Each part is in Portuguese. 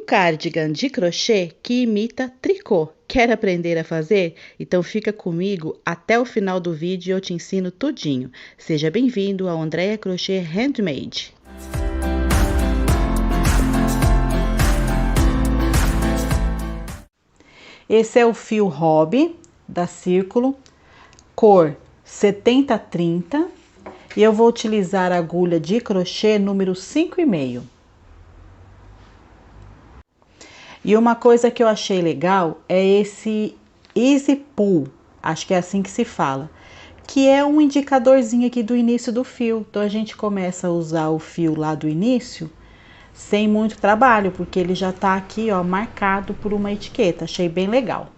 cardigan de crochê que imita tricô. Quer aprender a fazer? Então fica comigo até o final do vídeo e eu te ensino tudinho. Seja bem-vindo ao Andréia Crochê Handmade. Esse é o fio Hobby da Círculo, cor 7030, e eu vou utilizar a agulha de crochê número 5,5. E uma coisa que eu achei legal é esse Easy Pull, acho que é assim que se fala, que é um indicadorzinho aqui do início do fio. Então a gente começa a usar o fio lá do início sem muito trabalho, porque ele já tá aqui, ó, marcado por uma etiqueta. Achei bem legal.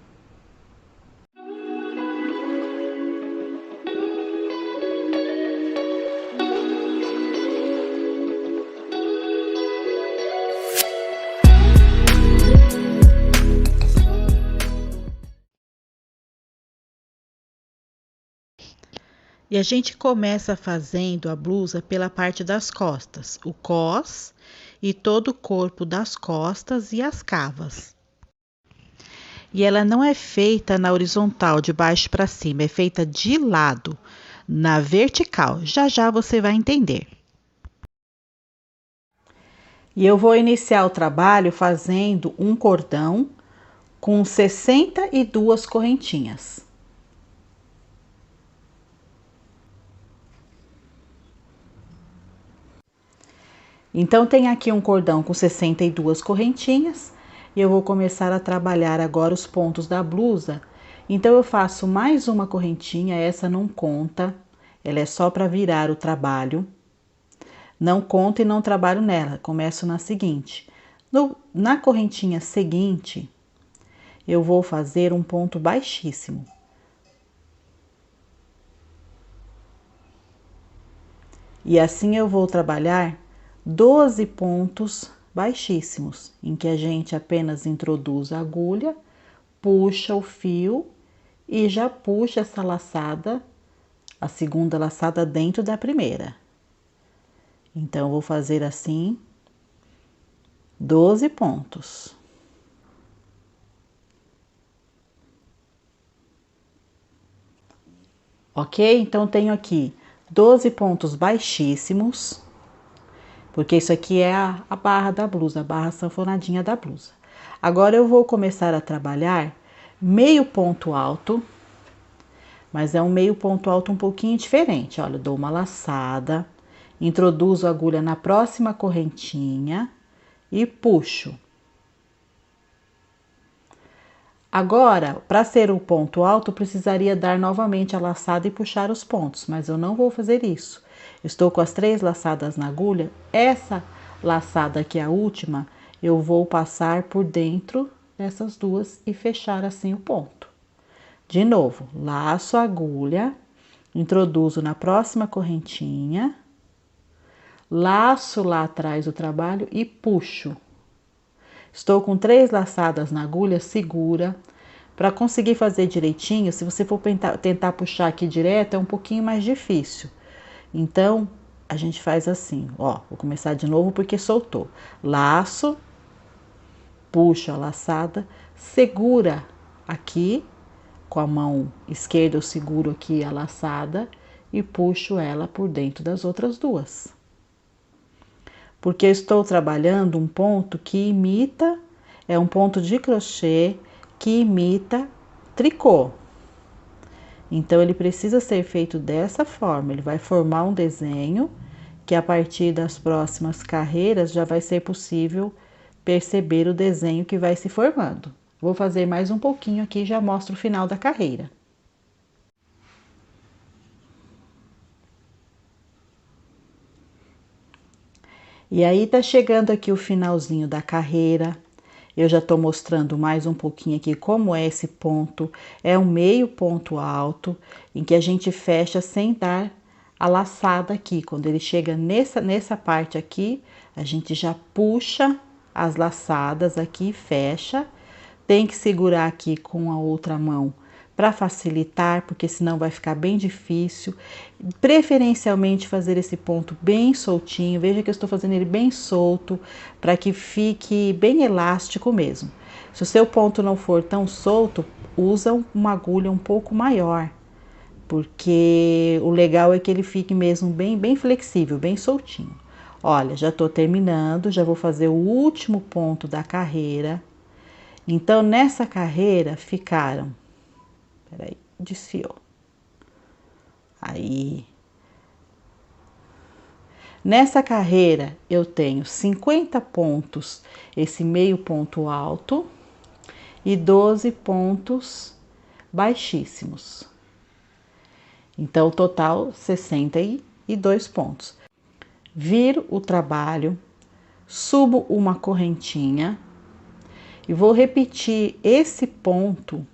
E a gente começa fazendo a blusa pela parte das costas, o cós e todo o corpo das costas e as cavas. E ela não é feita na horizontal, de baixo para cima, é feita de lado, na vertical. Já já você vai entender. E eu vou iniciar o trabalho fazendo um cordão com 62 correntinhas. Então, tem aqui um cordão com 62 correntinhas e eu vou começar a trabalhar agora os pontos da blusa. Então, eu faço mais uma correntinha, essa não conta, ela é só para virar o trabalho. Não conto e não trabalho nela, começo na seguinte. Na correntinha seguinte, eu vou fazer um ponto baixíssimo. E assim eu vou trabalhar 12 pontos baixíssimos, em que a gente apenas introduz a agulha, puxa o fio e já puxa essa laçada, a segunda laçada dentro da primeira. Então, eu vou fazer assim 12 pontos. Ok? Então, tenho aqui 12 pontos baixíssimos, porque isso aqui é a barra da blusa, a barra sanfonadinha da blusa. Agora, eu vou começar a trabalhar meio ponto alto, mas é um meio ponto alto um pouquinho diferente. Olha, eu dou uma laçada, introduzo a agulha na próxima correntinha e puxo. Agora, para ser o ponto alto, precisaria dar novamente a laçada e puxar os pontos, mas eu não vou fazer isso. Estou com as 3 laçadas na agulha. Essa laçada aqui, a última, eu vou passar por dentro dessas duas e fechar assim o ponto. De novo, laço a agulha, introduzo na próxima correntinha, laço lá atrás o trabalho e puxo. Estou com 3 laçadas na agulha, segura. Para conseguir fazer direitinho, se você for tentar puxar aqui direto, é um pouquinho mais difícil. Então, a gente faz assim, ó, vou começar de novo porque soltou. Laço, puxo a laçada, segura aqui, com a mão esquerda eu seguro aqui a laçada e puxo ela por dentro das outras duas. Porque eu estou trabalhando um ponto que imita, é um ponto de crochê que imita tricô. Então, ele precisa ser feito dessa forma, ele vai formar um desenho que a partir das próximas carreiras já vai ser possível perceber o desenho que vai se formando. Vou fazer mais um pouquinho aqui e já mostro o final da carreira. E aí, tá chegando aqui o finalzinho da carreira. Eu já tô mostrando mais um pouquinho aqui como é esse ponto. É um meio ponto alto, em que a gente fecha sem dar a laçada aqui. Quando ele chega nessa parte aqui, a gente já puxa as laçadas aqui e fecha. Tem que segurar aqui com a outra mão para facilitar, porque senão vai ficar bem difícil. Preferencialmente fazer esse ponto bem soltinho, veja que eu estou fazendo ele bem solto, para que fique bem elástico mesmo. Se o seu ponto não for tão solto, usa uma agulha um pouco maior, porque o legal é que ele fique mesmo bem flexível, bem soltinho. Olha, já estou terminando, já vou fazer o último ponto da carreira. Então, nessa carreira ficaram, peraí, desfiou. Aí, nessa carreira eu tenho 50 pontos, esse meio ponto alto, e 12 pontos baixíssimos. Então, total 62 pontos. Viro o trabalho, subo uma correntinha e vou repetir esse ponto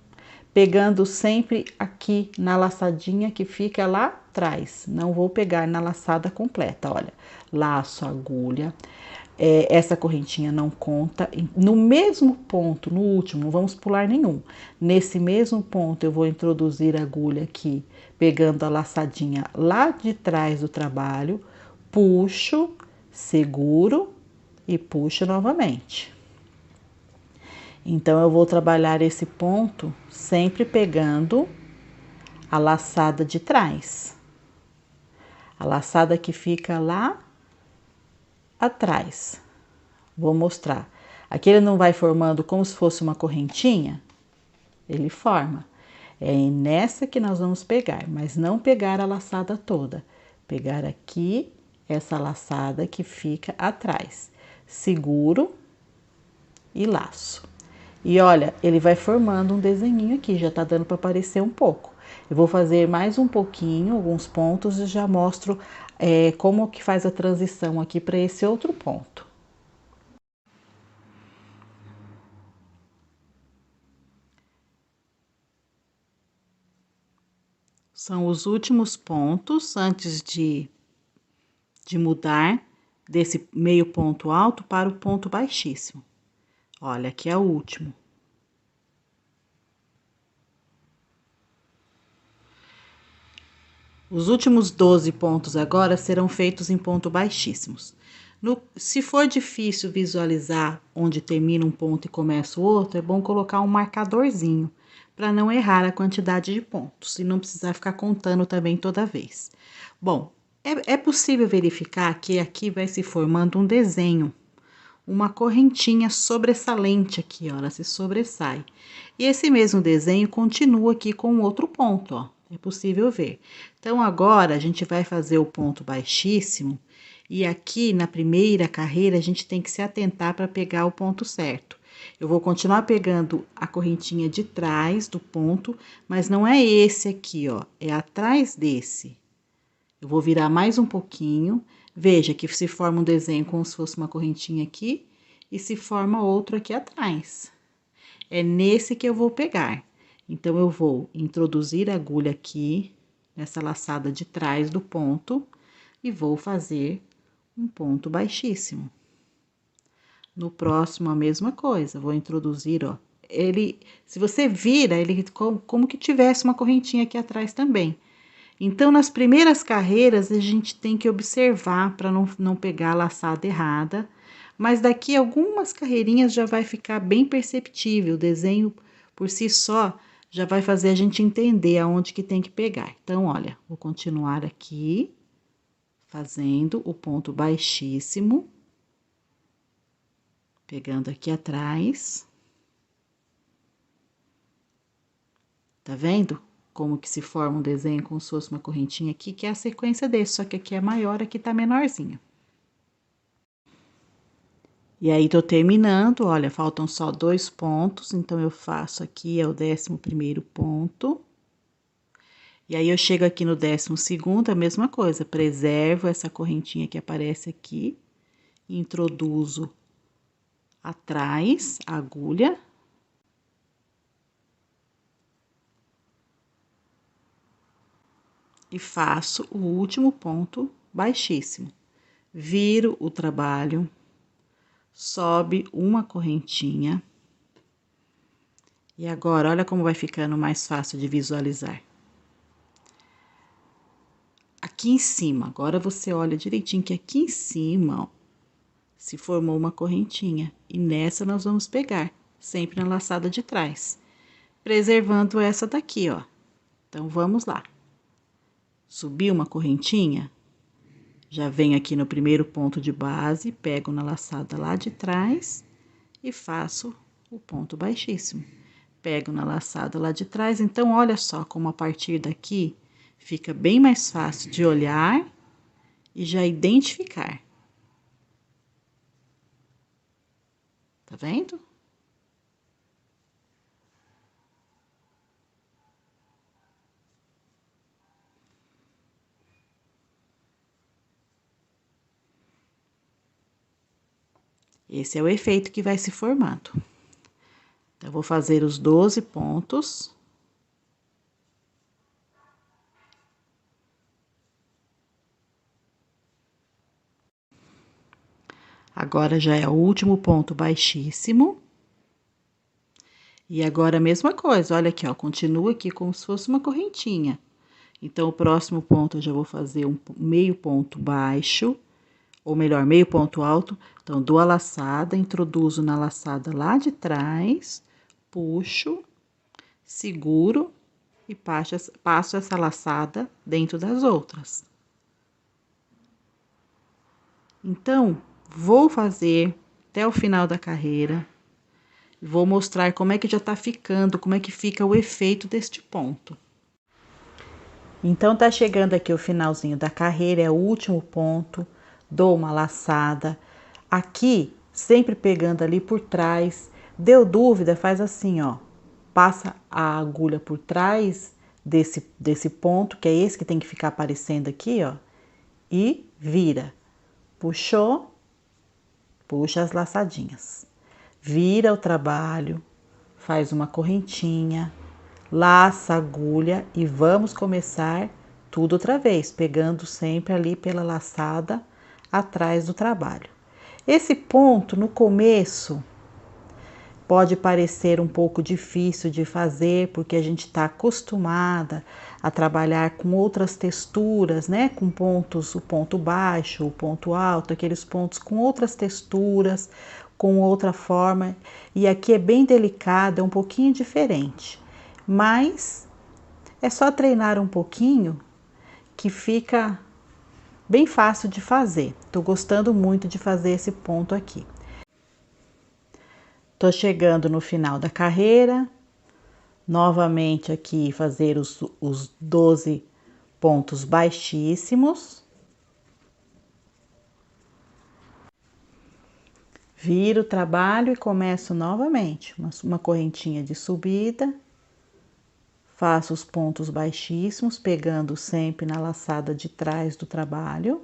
pegando sempre aqui na laçadinha que fica lá atrás. Não vou pegar na laçada completa, olha. Laço a agulha, essa correntinha não conta. No mesmo ponto, no último, não vamos pular nenhum. Nesse mesmo ponto eu vou introduzir a agulha aqui, pegando a laçadinha lá de trás do trabalho, puxo, seguro e puxo novamente. Então, eu vou trabalhar esse ponto sempre pegando a laçada de trás. A laçada que fica lá atrás. Vou mostrar. Aqui ele não vai formando como se fosse uma correntinha? Ele forma. É nessa que nós vamos pegar, mas não pegar a laçada toda. Pegar aqui essa laçada que fica atrás. Seguro e laço. E olha, ele vai formando um desenhinho aqui, já tá dando para aparecer um pouco. Eu vou fazer mais um pouquinho, alguns pontos, e já mostro como que faz a transição aqui para esse outro ponto. São os últimos pontos antes de mudar desse meio ponto alto para o ponto baixíssimo. Olha, aqui é o último. Os últimos 12 pontos agora serão feitos em ponto baixíssimos. Se for difícil visualizar onde termina um ponto e começa o outro, é bom colocar um marcadorzinho, para não errar a quantidade de pontos e não precisar ficar contando também toda vez. Bom, é possível verificar que aqui vai se formando um desenho, uma correntinha sobressalente aqui, ó, ela se sobressai. E esse mesmo desenho continua aqui com outro ponto, ó, é possível ver. Então, agora, a gente vai fazer o ponto baixíssimo, e aqui na primeira carreira, a gente tem que se atentar para pegar o ponto certo. Eu vou continuar pegando a correntinha de trás do ponto, mas não é esse aqui, ó, é atrás desse. Eu vou virar mais um pouquinho. Veja que se forma um desenho como se fosse uma correntinha aqui e se forma outro aqui atrás. É nesse que eu vou pegar. Então, eu vou introduzir a agulha aqui, nessa laçada de trás do ponto, e vou fazer um ponto baixíssimo. No próximo, a mesma coisa, vou introduzir, ó. Se você vira, ele como que tivesse uma correntinha aqui atrás também. Então, nas primeiras carreiras, a gente tem que observar para não pegar a laçada errada, mas daqui algumas carreirinhas já vai ficar bem perceptível, o desenho por si só já vai fazer a gente entender aonde que tem que pegar. Então, olha, vou continuar aqui, fazendo o ponto baixíssimo, pegando aqui atrás. Tá vendo? Como que se forma um desenho como se fosse uma correntinha aqui, que é a sequência desse, só que aqui é maior, aqui tá menorzinho. E aí, tô terminando, olha, faltam só 2 pontos, então eu faço aqui, é o 11º ponto. E aí, eu chego aqui no 12º, a mesma coisa, preservo essa correntinha que aparece aqui, introduzo atrás a agulha. E faço o último ponto baixíssimo. Viro o trabalho, sobe uma correntinha E agora, olha como vai ficando mais fácil de visualizar. Aqui em cima, agora você olha direitinho que aqui em cima, ó, se formou uma correntinha. E nessa nós vamos pegar, sempre na laçada de trás, preservando essa daqui, ó. Então, vamos lá. Subi uma correntinha, já venho aqui no primeiro ponto de base, pego na laçada lá de trás e faço o ponto baixíssimo. Pego na laçada lá de trás, então, olha só como a partir daqui fica bem mais fácil de olhar e já identificar. Tá vendo? Esse é o efeito que vai se formando. Então, eu vou fazer os 12 pontos. Agora, já é o último ponto baixíssimo. E agora, a mesma coisa, olha aqui, ó, continua aqui como se fosse uma correntinha. Então, o próximo ponto eu já vou fazer um meio ponto baixo, ou melhor, meio ponto alto. Então, dou a laçada, introduzo na laçada lá de trás, puxo, seguro e passo essa laçada dentro das outras. Então, vou fazer até o final da carreira. Vou mostrar como é que já tá ficando, como é que fica o efeito deste ponto. Então, tá chegando aqui o finalzinho da carreira, é o último ponto, dou uma laçada. Aqui, sempre pegando ali por trás, deu dúvida, faz assim, ó. Passa a agulha por trás desse ponto, que é esse que tem que ficar aparecendo aqui, ó. E vira. Puxou, puxa as laçadinhas. Vira o trabalho, faz uma correntinha, laça a agulha e vamos começar tudo outra vez, pegando sempre ali pela laçada atrás do trabalho. Esse ponto no começo pode parecer um pouco difícil de fazer, porque a gente está acostumada a trabalhar com outras texturas, né? Com pontos, o ponto baixo, o ponto alto, aqueles pontos com outras texturas, com outra forma. E aqui é bem delicado, é um pouquinho diferente. Mas é só treinar um pouquinho que fica bem fácil de fazer. Tô gostando muito de fazer esse ponto aqui. Tô chegando no final da carreira, novamente aqui fazer os 12 pontos baixíssimos. Viro o trabalho e começo novamente, uma correntinha de subida. Faço os pontos baixíssimos, pegando sempre na laçada de trás do trabalho.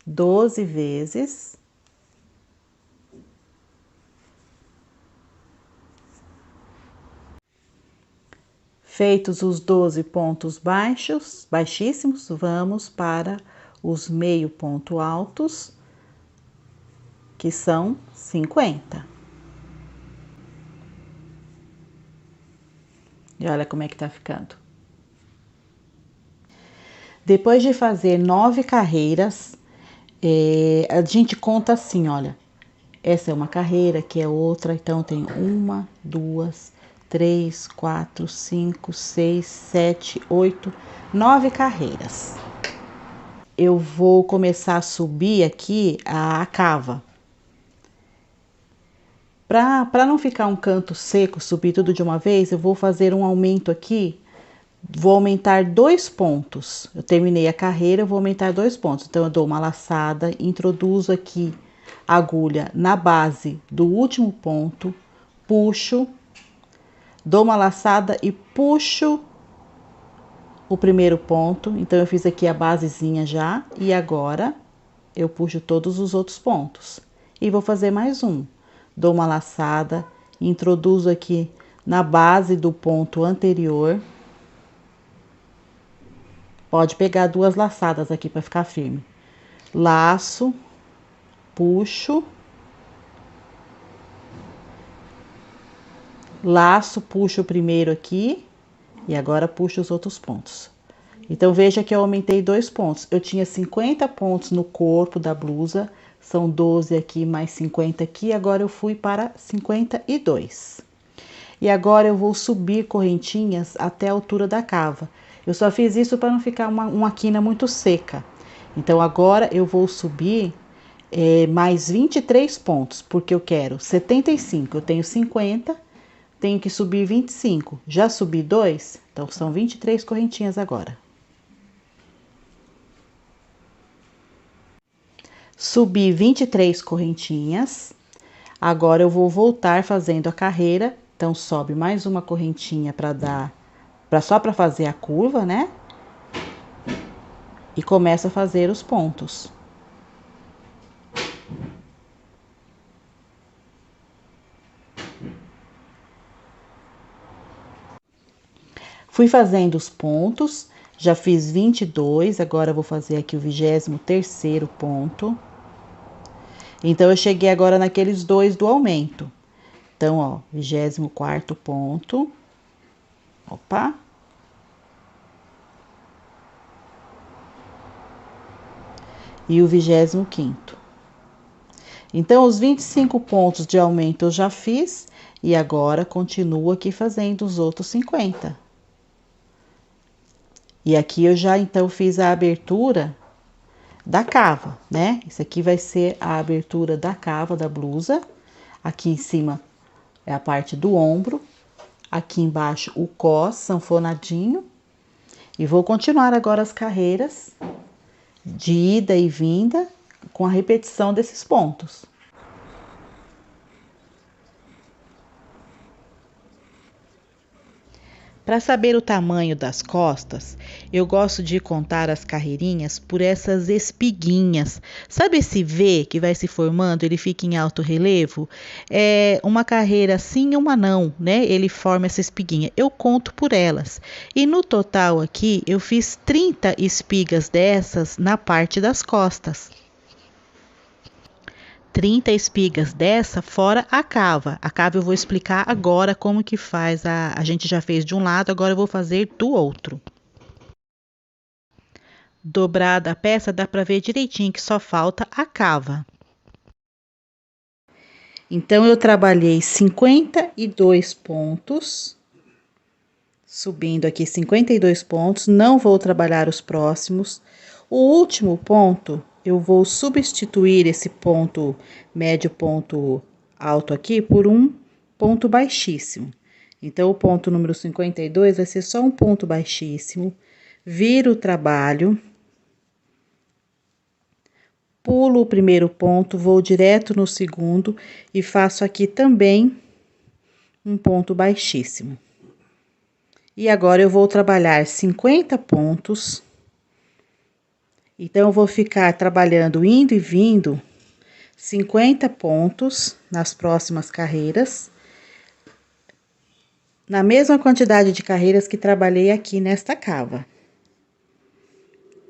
12 vezes. Feitos os 12 pontos baixíssimos, vamos para os meio ponto altos, que são 50. E olha como é que tá ficando. Depois de fazer 9 carreiras, a gente conta assim, olha. Essa é uma carreira, aqui é outra, então tem 1, 2, 3, 4, 5, 6, 7, 8, 9 carreiras. Eu vou começar a subir aqui a cava. Para não ficar um canto seco, subir tudo de uma vez, eu vou fazer um aumento aqui. Vou aumentar 2 pontos. Eu terminei a carreira, eu vou aumentar 2 pontos. Então, eu dou uma laçada, introduzo aqui a agulha na base do último ponto, puxo, dou uma laçada e puxo o primeiro ponto. Então, eu fiz aqui a basezinha já, e agora eu puxo todos os outros pontos. E vou fazer mais um. Dou uma laçada, introduzo aqui na base do ponto anterior. Pode pegar 2 laçadas aqui para ficar firme. Laço, puxo, laço, puxo o primeiro aqui e agora puxo os outros pontos. Então, veja que eu aumentei 2 pontos. Eu tinha 50 pontos no corpo da blusa, são 12 aqui, mais 50 aqui, agora eu fui para 52. E agora eu vou subir correntinhas até a altura da cava. Eu só fiz isso para não ficar uma quina muito seca. Então, agora eu vou subir mais 23 pontos, porque eu quero 75, eu tenho 50, tenho que subir 25. Já subi 2, então são 23 correntinhas agora. Subi 23 correntinhas. Agora eu vou voltar fazendo a carreira. Então, sobe mais uma correntinha só para fazer a curva, né? E começa a fazer os pontos. Fui fazendo os pontos, já fiz 22, agora eu vou fazer aqui o 23º ponto. Então, eu cheguei agora naqueles 2 do aumento. Então, ó, 24º ponto. Opa! E o 25º. Então, os 25 pontos de aumento eu já fiz e agora continuo aqui fazendo os outros 50. E aqui eu já então fiz a abertura da cava, né? Isso aqui vai ser a abertura da cava da blusa. Aqui em cima é a parte do ombro, aqui embaixo o cós sanfonadinho. E vou continuar agora as carreiras de ida e vinda com a repetição desses pontos. Para saber o tamanho das costas, eu gosto de contar as carreirinhas por essas espiguinhas. Sabe esse V que vai se formando, ele fica em alto relevo? É uma carreira sim e uma não, né? Ele forma essa espiguinha. Eu conto por elas. E no total aqui, eu fiz 30 espigas dessas na parte das costas. 30 espigas dessa, fora a cava. A cava eu vou explicar agora como que faz. A gente já fez de um lado, agora eu vou fazer do outro. Dobrada a peça, dá para ver direitinho que só falta a cava. Então, eu trabalhei 52 pontos. Subindo aqui 52 pontos. Não vou trabalhar os próximos. O último ponto, eu vou substituir esse ponto médio, ponto alto aqui, por um ponto baixíssimo. Então, o ponto número 52 vai ser só um ponto baixíssimo. Viro o trabalho. Pulo o primeiro ponto, vou direto no segundo e faço aqui também um ponto baixíssimo. E agora, eu vou trabalhar 50 pontos. Então, eu vou ficar trabalhando, indo e vindo, 50 pontos nas próximas carreiras. Na mesma quantidade de carreiras que trabalhei aqui nesta cava.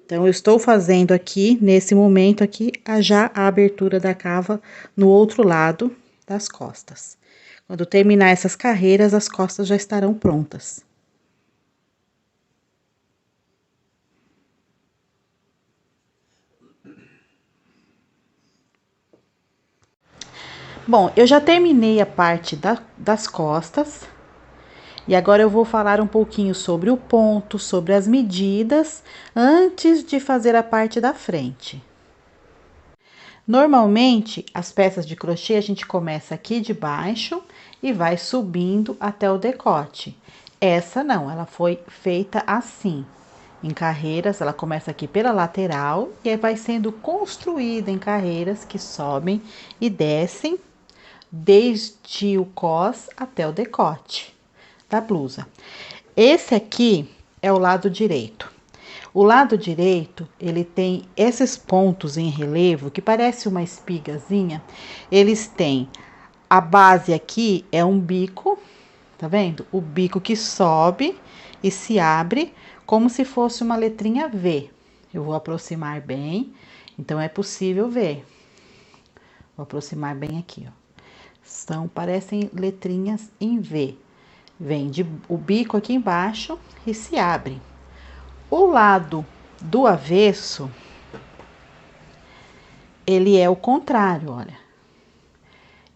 Então, eu estou fazendo aqui, nesse momento aqui, já a abertura da cava no outro lado das costas. Quando terminar essas carreiras, as costas já estarão prontas. Bom, eu já terminei a parte das costas. E agora eu vou falar um pouquinho sobre o ponto, sobre as medidas, antes de fazer a parte da frente. Normalmente, as peças de crochê a gente começa aqui de baixo e vai subindo até o decote. Essa não, ela foi feita assim. Em carreiras, ela começa aqui pela lateral e aí vai sendo construída em carreiras que sobem e descem desde o cós até o decote da blusa. Esse aqui é o lado direito. O lado direito, ele tem esses pontos em relevo que parece uma espigazinha. Eles têm a base aqui é um bico, tá vendo? O bico que sobe e se abre como se fosse uma letrinha V. Eu vou aproximar bem, então é possível ver. Vou aproximar bem aqui, ó. Parecem letrinhas em V. Vem o bico aqui embaixo e se abre. O lado do avesso, ele é o contrário, olha.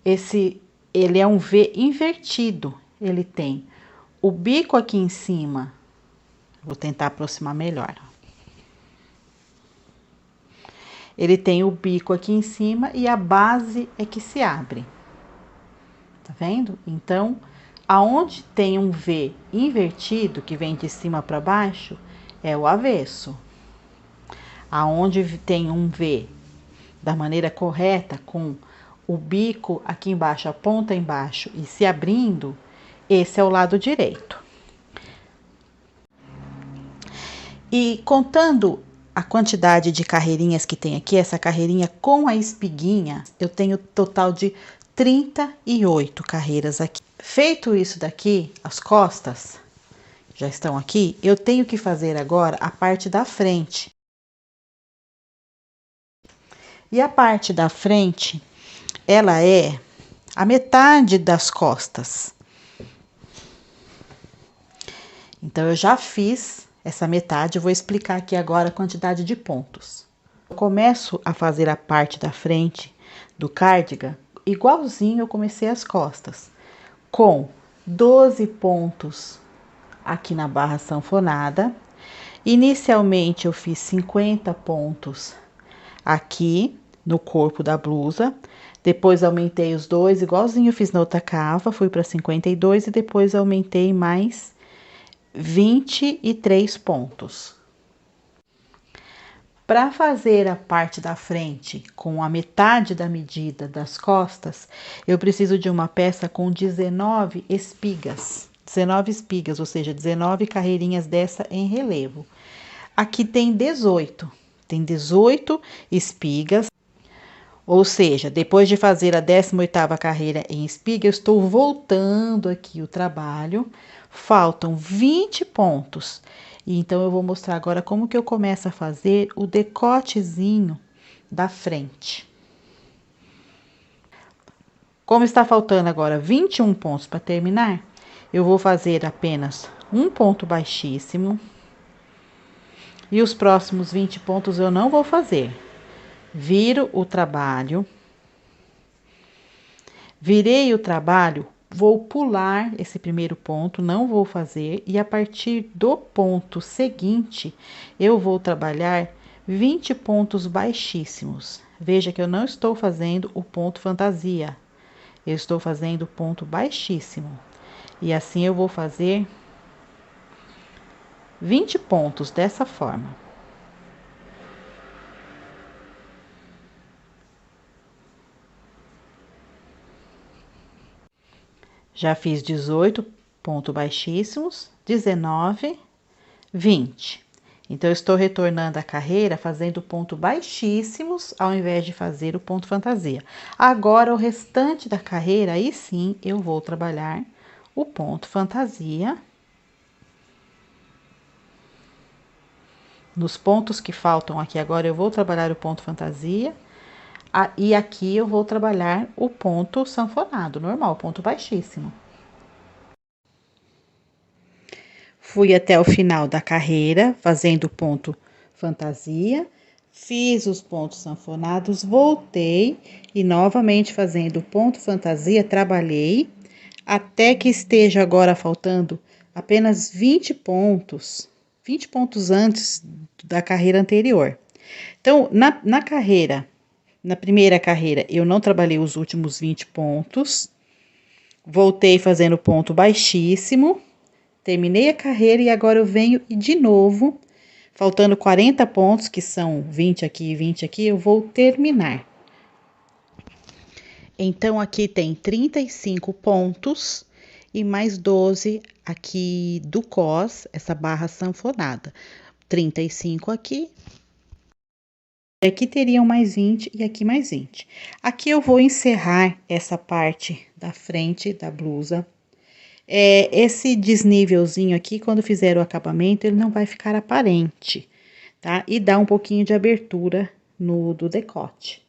Ele é um V invertido. Ele tem o bico aqui em cima. Vou tentar aproximar melhor. Ele tem o bico aqui em cima e a base é que se abre. Tá vendo? Então, aonde tem um V invertido, que vem de cima para baixo, é o avesso. Aonde tem um V da maneira correta, com o bico aqui embaixo, a ponta embaixo e se abrindo, esse é o lado direito. E contando a quantidade de carreirinhas que tem aqui, essa carreirinha com a espiguinha, eu tenho total de 38 carreiras aqui. Feito isso daqui, as costas já estão aqui, eu tenho que fazer agora a parte da frente. E a parte da frente, ela é a metade das costas. Então, eu já fiz essa metade, eu vou explicar aqui agora a quantidade de pontos. Eu começo a fazer a parte da frente do cardigan, igualzinho eu comecei as costas, com 12 pontos aqui na barra sanfonada. Inicialmente, eu fiz 50 pontos aqui no corpo da blusa, depois aumentei os dois, igualzinho eu fiz na outra cava, fui para 52 e depois aumentei mais 23 pontos. Para fazer a parte da frente com a metade da medida das costas, eu preciso de uma peça com 19 espigas. 19 espigas, ou seja, 19 carreirinhas dessa em relevo. Aqui tem 18. Tem 18 espigas. Ou seja, depois de fazer a 18ª carreira em espiga, eu estou voltando aqui o trabalho. Faltam 20 pontos. Então, eu vou mostrar agora como que eu começo a fazer o decotezinho da frente. Como está faltando agora 21 pontos para terminar, eu vou fazer apenas um ponto baixíssimo. E os próximos 20 pontos eu não vou fazer. Viro o trabalho. Virei o trabalho, vou pular esse primeiro ponto, não vou fazer. E a partir do ponto seguinte, eu vou trabalhar 20 pontos baixíssimos. Veja que eu não estou fazendo o ponto fantasia. Eu estou fazendo o ponto baixíssimo. E assim eu vou fazer 20 pontos dessa forma. Já fiz 18 pontos baixíssimos, 19, 20. Então, eu estou retornando a carreira fazendo ponto baixíssimos, ao invés de fazer o ponto fantasia. Agora, o restante da carreira, aí sim, eu vou trabalhar o ponto fantasia. Nos pontos que faltam aqui agora, eu vou trabalhar o ponto fantasia. E aqui eu vou trabalhar o ponto sanfonado, normal, ponto baixíssimo. Fui até o final da carreira, fazendo o ponto fantasia. Fiz os pontos sanfonados, voltei e novamente fazendo o ponto fantasia, trabalhei até que esteja agora faltando apenas 20 pontos antes da carreira anterior. Então, na primeira carreira, eu não trabalhei os últimos 20 pontos, voltei fazendo ponto baixíssimo, terminei a carreira e agora eu venho e de novo, faltando 40 pontos, que são 20 aqui e 20 aqui, eu vou terminar. Então, aqui tem 35 pontos e mais 12 aqui do cos, essa barra sanfonada. 35 aqui. Aqui teriam mais 20 e aqui mais 20. Aqui eu vou encerrar essa parte da frente da blusa. Esse desnívelzinho aqui, quando fizer o acabamento, ele não vai ficar aparente, tá? E dá um pouquinho de abertura do decote.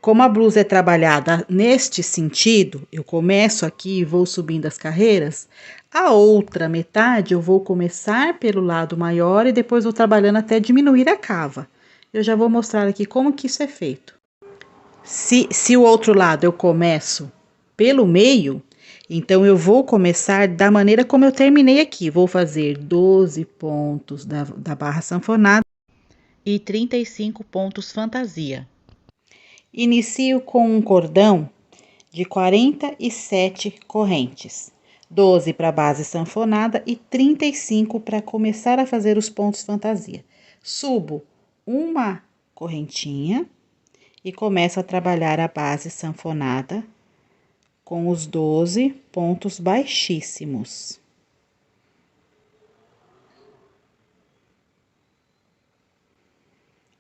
Como a blusa é trabalhada neste sentido, eu começo aqui e vou subindo as carreiras. A outra metade eu vou começar pelo lado maior e depois vou trabalhando até diminuir a cava. Eu já vou mostrar aqui como que isso é feito. Se o outro lado eu começo pelo meio, então eu vou começar da maneira como eu terminei aqui. Vou fazer 12 pontos da barra sanfonada e 35 pontos fantasia. Inicio com um cordão de 47 correntes, 12 para a base sanfonada e 35 para começar a fazer os pontos fantasia. Subo uma correntinha e começo a trabalhar a base sanfonada com os 12 pontos baixíssimos.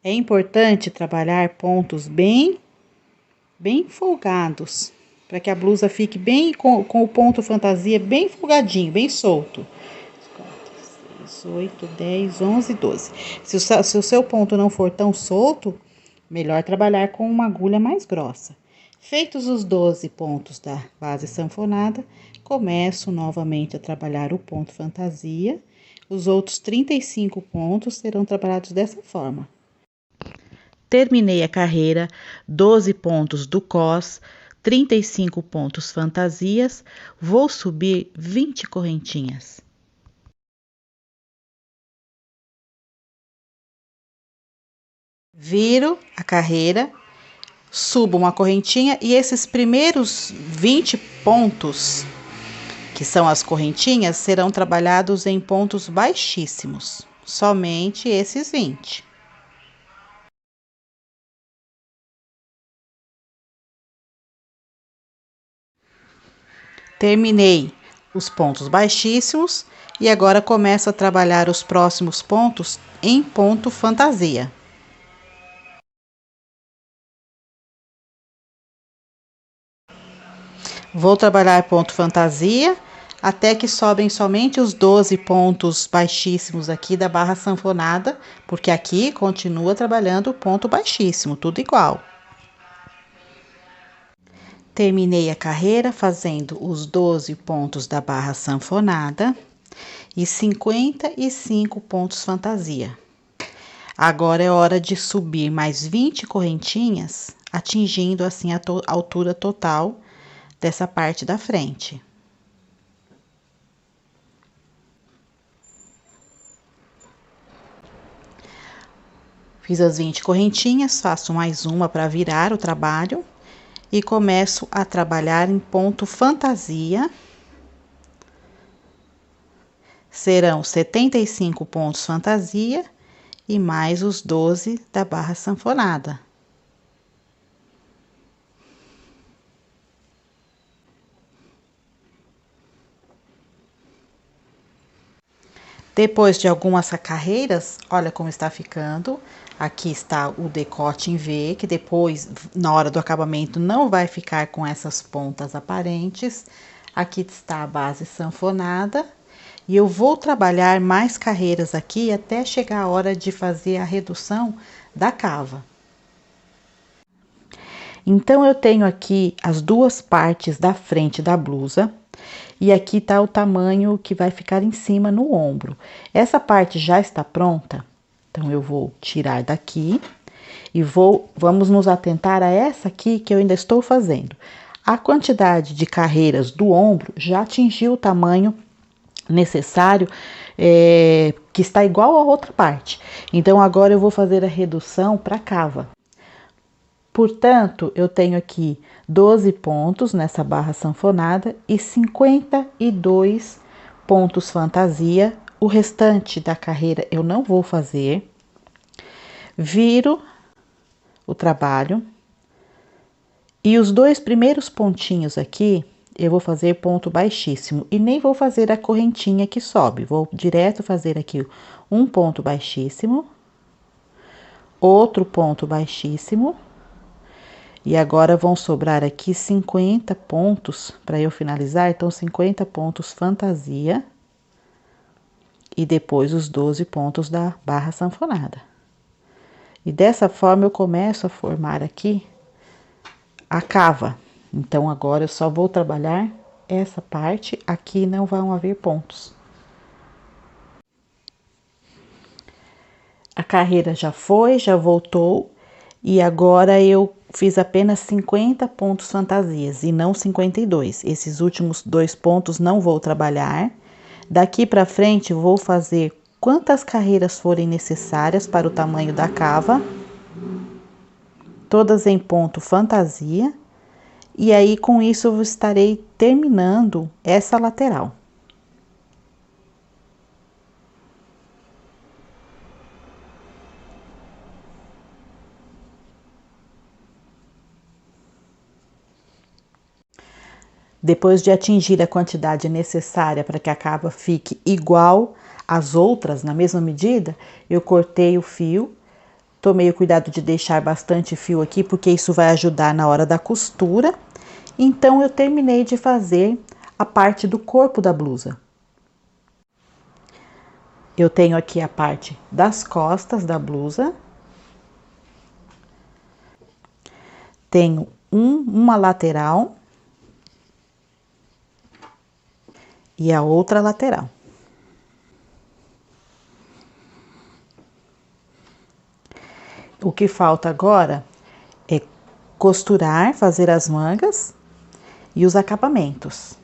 É importante trabalhar pontos bem folgados, para que a blusa fique bem com o ponto fantasia bem folgadinho, bem solto. 4, 6, 8, 10, 11, 12. Se o seu ponto não for tão solto, melhor trabalhar com uma agulha mais grossa. Feitos os 12 pontos da base sanfonada, começo novamente a trabalhar o ponto fantasia. Os outros 35 pontos serão trabalhados dessa forma. Terminei a carreira, 12 pontos do cos, 35 pontos fantasias, vou subir 20 correntinhas. Viro a carreira, subo uma correntinha e esses primeiros 20 pontos, que são as correntinhas, serão trabalhados em pontos baixíssimos, somente esses 20. Terminei os pontos baixíssimos e agora começo a trabalhar os próximos pontos em ponto fantasia. Vou trabalhar ponto fantasia até que sobrem somente os 12 pontos baixíssimos aqui da barra sanfonada, porque aqui continua trabalhando o ponto baixíssimo, tudo igual. Terminei a carreira fazendo os 12 pontos da barra sanfonada e 55 pontos fantasia. Agora é hora de subir mais 20 correntinhas, atingindo assim a altura total dessa parte da frente. Fiz as 20 correntinhas, faço mais uma para virar o trabalho. E começo a trabalhar em ponto fantasia. Serão 75 pontos fantasia e mais os 12 da barra sanfonada. Depois de algumas carreiras, olha como está ficando. Aqui está o decote em V, que depois, na hora do acabamento, não vai ficar com essas pontas aparentes. Aqui está a base sanfonada. E eu vou trabalhar mais carreiras aqui até chegar a hora de fazer a redução da cava. Então, eu tenho aqui as duas partes da frente da blusa. E aqui tá o tamanho que vai ficar em cima no ombro. Essa parte já está pronta, então eu vou tirar daqui e vamos nos atentar a essa aqui que eu ainda estou fazendo. A quantidade de carreiras do ombro já atingiu o tamanho necessário, que está igual a outra parte. Então, agora eu vou fazer a redução para a cava. Portanto, eu tenho aqui 12 pontos nessa barra sanfonada e 52 pontos fantasia. O restante da carreira eu não vou fazer. Viro o trabalho. E os dois primeiros pontinhos aqui, eu vou fazer ponto baixíssimo. E nem vou fazer a correntinha que sobe. Vou direto fazer aqui um ponto baixíssimo. Outro ponto baixíssimo. E agora vão sobrar aqui 50 pontos para eu finalizar, então 50 pontos fantasia e depois os 12 pontos da barra sanfonada. E dessa forma eu começo a formar aqui a cava. Então, agora eu só vou trabalhar essa parte, aqui não vão haver pontos. A carreira já foi, já voltou, e agora eu fiz apenas 50 pontos fantasias e não 52. Esses últimos 2 pontos não vou trabalhar. Daqui para frente vou fazer quantas carreiras forem necessárias para o tamanho da cava, todas em ponto fantasia, e aí com isso eu estarei terminando essa lateral. Depois de atingir a quantidade necessária para que a cava fique igual às outras, na mesma medida, eu cortei o fio. Tomei o cuidado de deixar bastante fio aqui, porque isso vai ajudar na hora da costura. Então, eu terminei de fazer a parte do corpo da blusa. Eu tenho aqui a parte das costas da blusa. Tenho uma lateral e a outra lateral. O que falta agora é costurar, fazer as mangas e os acabamentos.